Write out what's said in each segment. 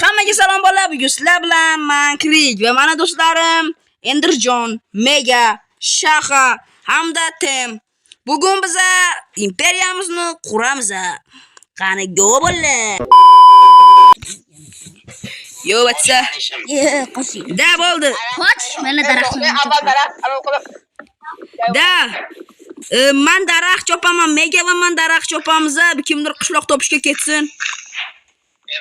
Hammaga salom bolalar. Bugun sizlar bilan men Krik va mana do'stlarim Enderjon, Mega, Shaha hamda Tem. Bugun biz imperiyamizni quramiz. Qani go bo'lar. Yo vatsa. Da bo'ldi. Qoch, mana daraxtni. Da. Men daraxt chopaman, Mega va men daraxt chopamiz. Kimdir qishloq topishga ketsin.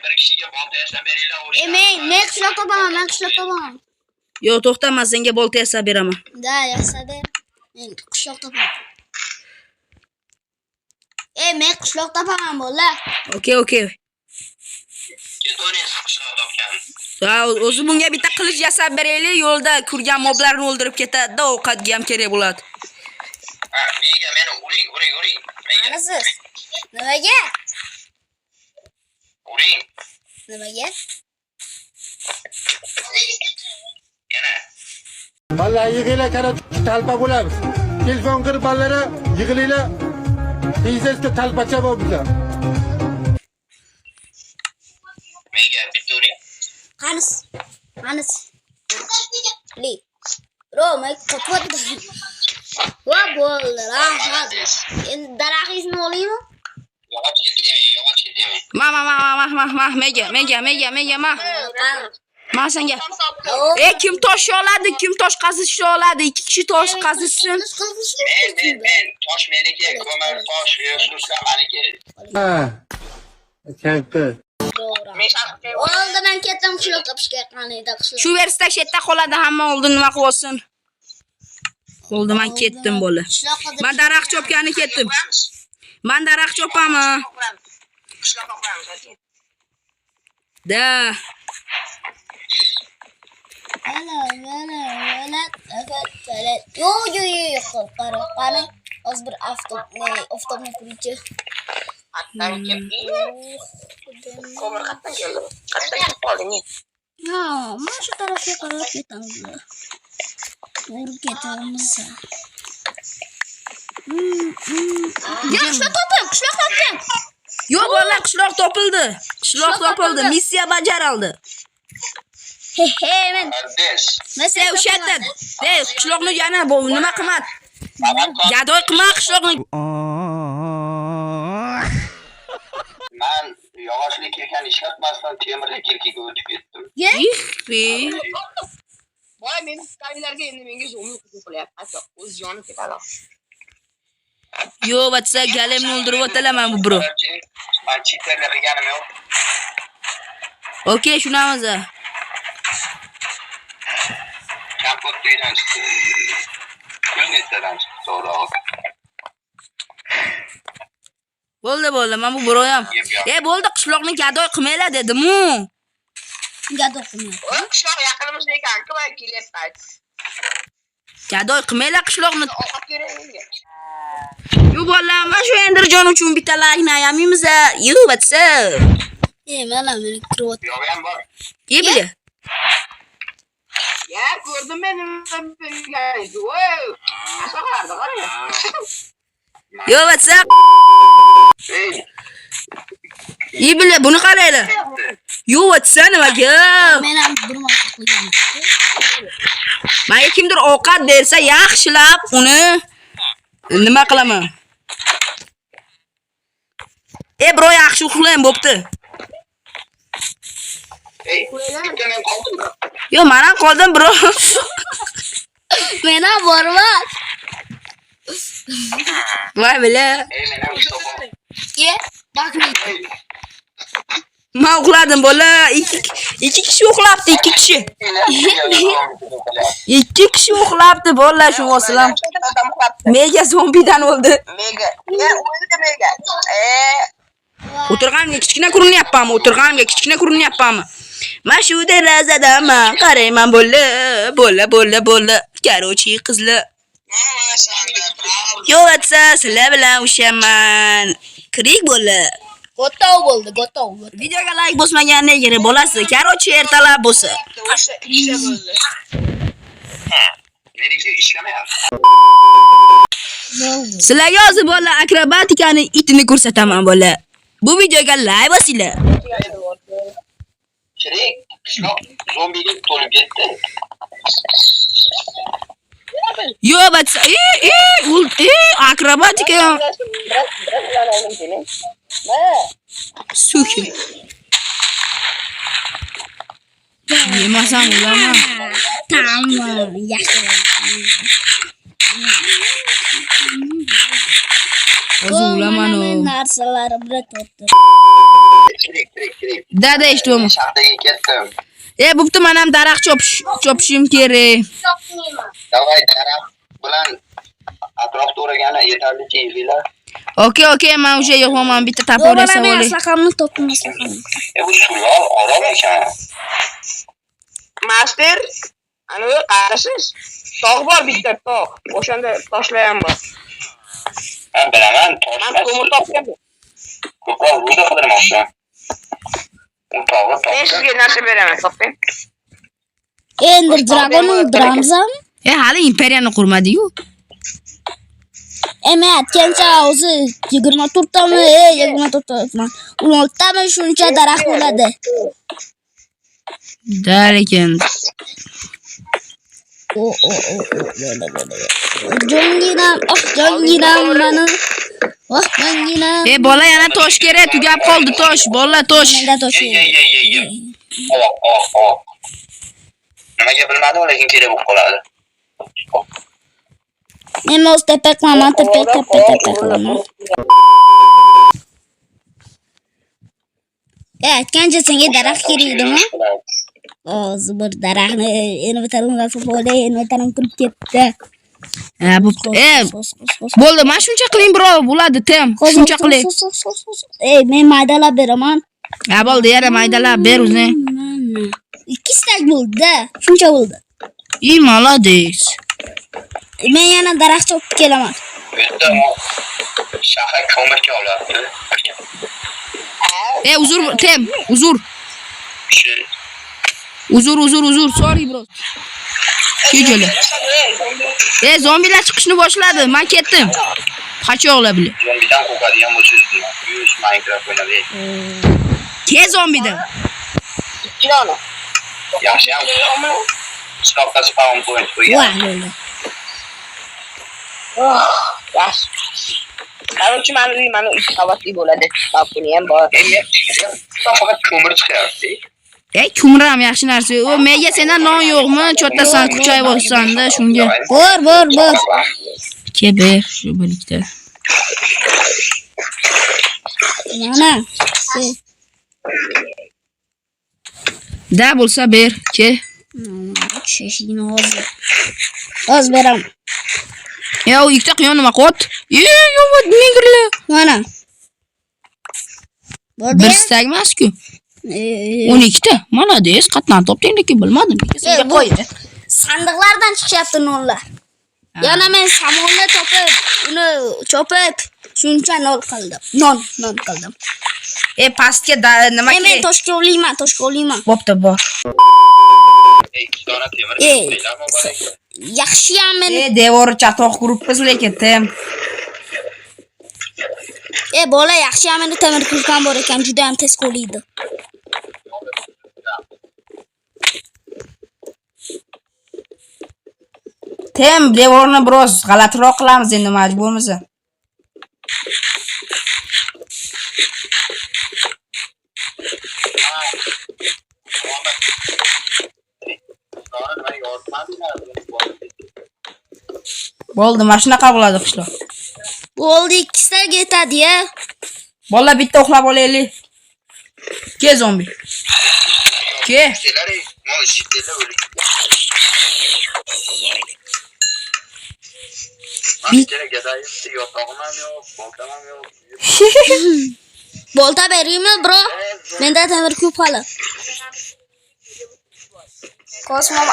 Bir kishiga bolta yasab beringlar o'sha. Men qishloq topaman. Yo, to'xta, men senga bolta yasab beraman. Da, yasab ber. Men qishloq topaman. Men qishloq topaman bola. Okey. Ketonis qishloq topgan. Ha, o'zi bunga bitta qilich yasab beraylik, yo'lda kurgan moblarni o'ldirib ketadi-da, ovqatga ham kerak bo'ladi. Ha, Mega meni uring. Mana siz. Nimaga? Uring. Nimaga? Yana. Ballar yig'inglar qara talpa bo'lamiz. Telefon qilib ballar yig'inglar. Tezda talpacha bo'liblar. Mega bitta uring. Qanis. Li. Ro'mak qotib. Va bo'ldi. Rahmat. Endi daraxtingizni olaymi? Yog'och ketdimi? Mega. Ma senga. Kim tosh oladi, kim tosh qazishni oladi? 2 kishi tosh qazishsin. Men tosh meniki, ko'mir tosh, yo'shuska meniki. Ha. Katta. Oldi men ketdim qishloq topishga qaniyda qishloq. Shu versida shetda qoladi, hamma oldin nima qilsin. Oldi men ketdim bola. Men daraxt chopgani ketdim. Men daraxt chopaman. Qishloqqa qo'yamiz. Da. Yo, qani. Hozir bir oftobni quruvchi. Qatdan keldi. Ko'mir qatdan keldi. Qatdan kelib qolding. Ha, mana shu tarafga qarab ketamiz. To'g'ri ketamiz. Qishloq topdim. Yo'q bola, qishloq topildi. Missiya bajarildi. Men Qardosh. sen O'sha yerda. Qishloqni yana nima qilmat? Gadoy qilma qishloqni. Men yog'ochlik kelgan ishlatmasdan temirlik kelkiga o'tib ketdim. Boy men kavilarga endi menga zo'mni qilyapti. Hatto o'z joni ketadi. Yo, vatsa galimni o'ldirib o'talaman bu bro. Men cheaterlar qilganim yo'q. Okey, shunamiz. Kampot tuydan chiqdi. Kulnetdan chiqdi so'roq. Bo'ldi, men bu broyam. Bo'ldi, qishloqni gadoy qilmaylar dedim-ku. gadoy qilmaydi. Qishloq yaqinimizda ekan, kim kelyapti? Gadoy qilmaylar qishloqni. Ovqat kerak menga. Yo bolalar, men shu Enderjon uchun bitta like ayamimiz. Yo, vatsa. Mana meni kirib Yo'q ham bor. Bile. Ya, ko'rdim men bilmaydi. Voy. Asoqarda qara. Yo, vatsa. Bile, buni qaraylar. Yo, vatsa nimaga? men ham durmoq qilgan. Menga kimdir ovqat bersa, yaxshilab uni nima qilaman? Bro, yaxshi uxlang bo'pti. Bitta men qoldimmi? Yo, men ham qoldim, bro. Men ham borman. Voy bila. Men ham ishto'pim. Bakmaydi. Men uxladim, bola. 2 kishi uxlabdi, 2 kishi. 2 kishi uxlabdi, bola, shu vosilam. Mega zombidan o'ldi. Mega. Ya, o'ldi mega. O'tirganimga kichkina ko'rinyapmanmi? Men shu derazadaman, qarayman bola. Karochi qizlar. Yo, vatsa, sizlar bilan o'shaman. Krik bola. Gotov bo'ldi. Videoga like bosmagandan keyin bo'lasiz. Karochi ertalab bo'lsa. O'sha ishla bo'ldi. Meniki ishlamayapti. Sizlarga hozir bola akrobatikani itini ko'rsataman bola. Bu videoga like bosinglar. Shirin Qishloq zombiga to'lib ketdi. Yo, batsa. Akrobatika. Suki. Yemasam o'laman. Tamam. Yaxshi. O'zi o'laman o. Narsalar bilan topdim. Kirik. Dada eshitdim. Shaxtaga ketdim. Bo'pti, men ham daraxt chopishim kerak. Davay daraxt bilan atrofda o'ragani yetarlicha yig'inglar. Okey, men o'sha yo'qman, bitta tapor yasab olay. Maslahimni topdim, maslahim. Bu sulol orom ekan. Master, ana bu qarasiz. Tog' bor bitta tog'. O'shanda toshlayam bor. Men bilaman, Men ko'mir topdim. ko'proq ruda qidirmoqchiman. U tog'i Men sizga narsa beraman, topdim. Endi dragon o'ldiramizam. Hali imperiyani qurmadi-yu. Men aytgancha o'zi 24 tami, 24 tami. 16 tami shuncha daraxt bo'ladi. Lekin Jonginam mani. Jonginam. bola yana tosh kerak, tugab qoldi tosh. Bola tosh. Menda tosh yo'q. Oh. Nimaga bilmadim, lekin kerak bo'lib qoladi. Men o'z tepa qilaman, tepa qilaman. Aytgancha senga daraxt kerak edimi? O'zi bir daraxtni endi bittadan sopolay, endi bittadan kirib ketdi. Bo'pti. Bo'ldi, men shuncha qiling, bro, bo'ladi, tem. Shuncha qiling. Men maydalab beraman. Bo'ldi, yana maydalab ber o'zing. 2 stak bo'ldi, shuncha bo'ldi. Молодец. Men yana daraxt chopib kelaman. Bu yerda shahar ko'mirga olyapti. Uzr, tem, uzr. Uzr, sorry, bro. Kecholi. Zombilar chiqishni boshladi. Men ketdim. Qochoqlar bilan. Zombidan qo'rqadigan bo'lsangiz, yurish Minecraft o'ynaydi. Ke zombidan. Ilona. Yaxshi ham. Stopda spawn point qo'ygan. Voy, bo'ldi. Yaxshi. Qarorchi mana 2 qavatli bo'ladi. Topini ham bor. Faqat ko'mir chiqyapti. Ko'mir ham yaxshi narsa. Menga sendan non yo'qmi? Cho'ttasan, kuchayib olsanda shunga. Bor. Ke ber, shu birlikda. Mana. Da bo'lsa ber, ke. Cheshini hozir. Oz beram. U ikkita quyon nima qot? Yo'q, mingirlar. Mana. Bir stak emas-ku. 12 ta. Молодец, qatdan topding, lekin bilmadim. Senga qo'y. Sandiqlardan chiqyapti nonlar. Yana men samonda chopib, shuncha non qildim. Non qildim. Pastga nima kerak? Men toshga olayman. Bo'pti, bor. Dona temir qo'ylarmi bor ekan? Yaxshiyam men. Devorni chatoq quribmiz, lekin tem. Bola yaxshiyam meni temir qilgan bor ekan, juda ham tez qo'laydi. Tem, devorni biroz g'alatiroq qilamiz endi majburmiz. Bo'ldi, mana shunaqa bo'ladi qishloq. Bo'ldi, 2 staga yetadi-ya. Bolalar bitta uxlab olaylik. Ke zombi. Ke. Bolta beraymi, bro? Menda temir ko'p hali. Kosmom,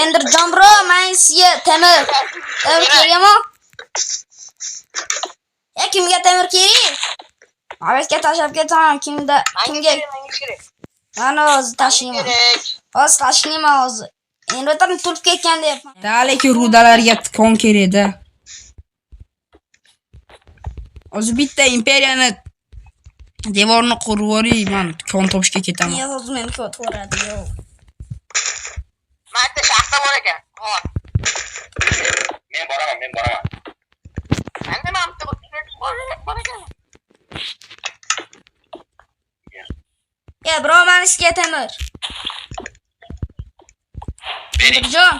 Enderjon bro, men sizga temir kerakmi? Kimga temir kerak? Avesga tashlab ketaman, kimga? Mana o'zi tashlayman. Hozir. Endi o'tirib turib ketgan deyapman. Lekin rudalarga kon kerak-da. O'zi bitta imperiyani Devorni qurib yuboring, men kon topishga ketaman. Niye hozir meni ko'taradi yo'q. Mayda shaxta bor ekan. Hop. Men boraman. Endi men bitta bor ekan. Ya bro, men ishga temir. Endirjon.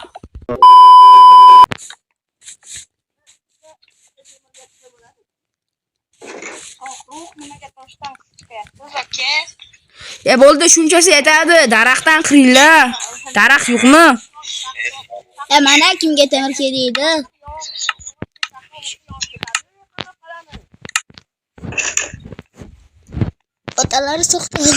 Ya bo'ldi, shunchasi yetadi. Daraxtdan qiringlar. Daraxt yo'qmi? Mana kimga temir kerakdi? Otalari so'qdi.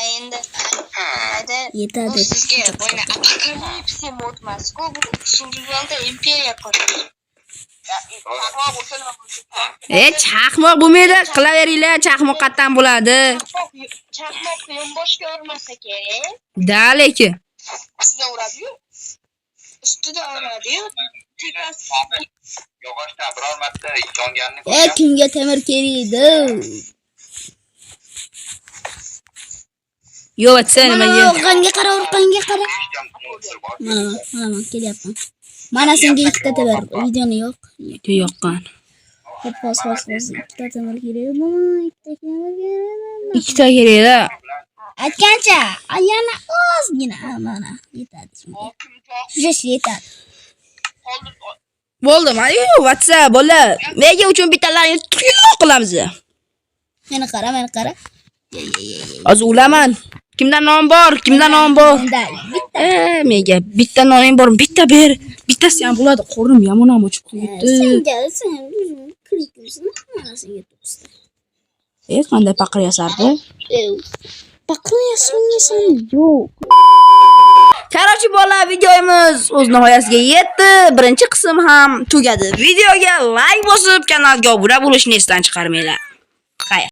Endi Yetadi. sizga bo'yna apokalipsi modmas-ku, bu 3-yilda imperiya qurdi. Chaqmoq bo'lmaydi. Qilaveringlar, chaqmoq qatdan bo'ladi. Chaqmoq boshga urmasa kerak. Da lekin. Sizdan uradi-yu. Ustida uradi-yu. Tepasi Yog'ochdan biror marta yonganini Kimga temir kerakdi? Yo'q, atsa nimaga? Urqanga qara. Mana kelyapman. Mana senga ikkita temir. Videoni yo'q. Yo'qman. Hop, ikkita temir kerak. Ikkita kerak-da. Aytgancha, yana ozgina mana yetadi shunga. Shuncha yetadi. Bo'ldi, mana WhatsApp bo'lar. Nega uchun bittalarini tuyuq qilamiz? Meni qara. Hozir ulaman. Kimdan non bor? Bitta. Menga bitta noning bor, bitta ber. Bittasi ham bo'ladi. Qo'rnim yomon ham ochib qo'yibdi. Sen kirikimsan, mana senga to'g'ri. Qanday paqir yasardi? Paqir yasamaysan, yo'q. Qarochi bolalar, videomiz o'z nihoyasiga yetdi. Birinchi qism ham tugadi. Videoga like bosib, kanalga obuna bo'lishni esdan chiqarmanglar.